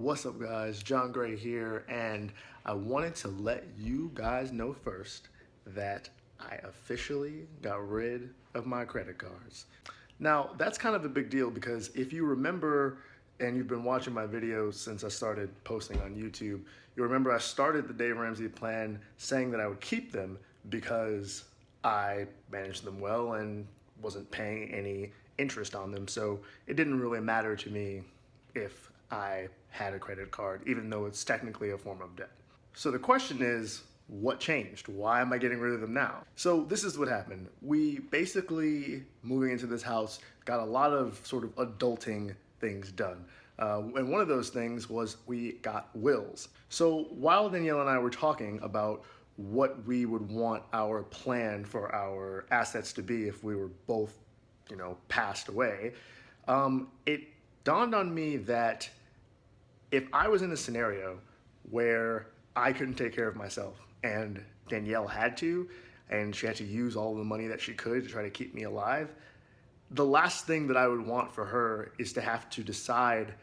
What's up guys, John Gray here, and I wanted to let you guys know first that I officially got rid of my credit cards. Now that's kind of a big deal because if you remember, and you've been watching my videos since I started posting on YouTube, you remember I started the Dave Ramsey plan saying that I would keep them because I managed them well and wasn't paying any interest on them, so it didn't really matter to me if I had a credit card, even though it's technically a form of debt. So the question is, what changed? Why am I getting rid of them now? So this is what happened. We basically, moving into this house, got a lot of sort of adulting things done. And one of those things was we got wills. So while Danielle and I were talking about what we would want our plan for our assets to be if we were both, passed away, it dawned on me that if I was in a scenario where I couldn't take care of myself and Danielle had to, and she had to use all the money that she could to try to keep me alive, the last thing that I would want for her is to have to decide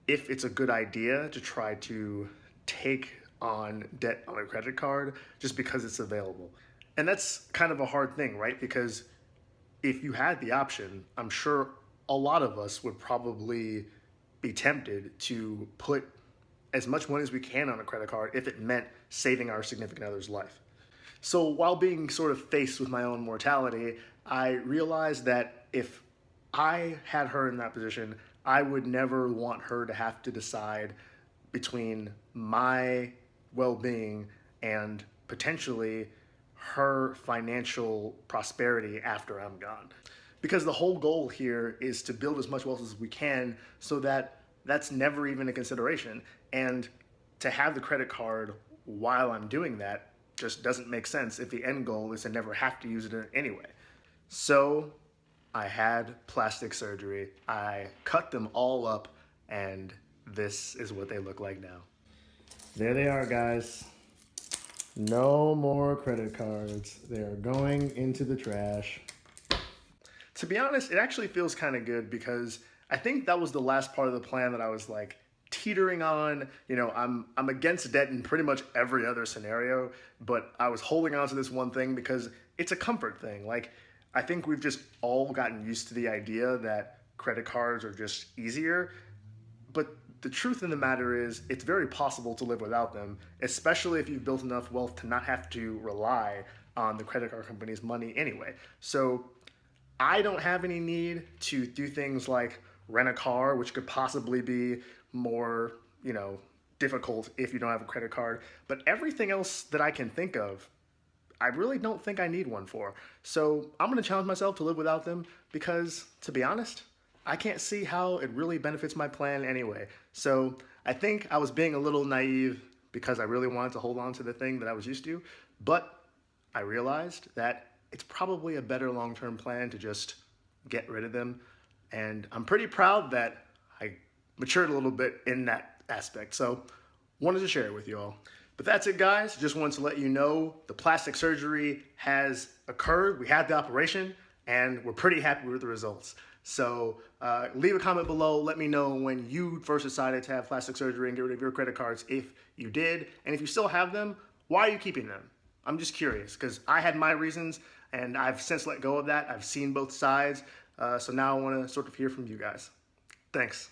if it's a good idea to try to take on debt on a credit card just because it's available. And that's kind of a hard thing, right? Because if you had the option, I'm sure a lot of us would probably be tempted to put as much money as we can on a credit card if it meant saving our significant other's life. So while being sort of faced with my own mortality, I realized that if I had her in that position, I would never want her to have to decide between my well-being and potentially her financial prosperity after I'm gone. Because the whole goal here is to build as much wealth as we can so that that's never even a consideration. And to have the credit card while I'm doing that just doesn't make sense if the end goal is to never have to use it anyway. So I had plastic surgery. I cut them all up, and this is what they look like now. There they are, guys. No more credit cards. They are going into the trash. To be honest, it actually feels kind of good because I think that was the last part of the plan that I was like teetering on. I'm against debt in pretty much every other scenario, but I was holding on to this one thing because it's a comfort thing. Like, I think we've just all gotten used to the idea that credit cards are just easier, but the truth of the matter is it's very possible to live without them, especially if you've built enough wealth to not have to rely on the credit card company's money anyway. So I don't have any need to do things like rent a car, which could possibly be more, difficult if you don't have a credit card. But everything else that I can think of, I really don't think I need one for. So I'm gonna challenge myself to live without them because, to be honest, I can't see how it really benefits my plan anyway. So I think I was being a little naive because I really wanted to hold on to the thing that I was used to, but I realized that it's probably a better long-term plan to just get rid of them. And I'm pretty proud that I matured a little bit in that aspect. So wanted to share it with you all. But that's it, guys. Just wanted to let you know the plastic surgery has occurred. We had the operation and we're pretty happy with the results. So leave a comment below. Let me know when you first decided to have plastic surgery and get rid of your credit cards, if you did. And if you still have them, why are you keeping them? I'm just curious because I had my reasons and I've since let go of that. I've seen both sides. So now I want to sort of hear from you guys. Thanks.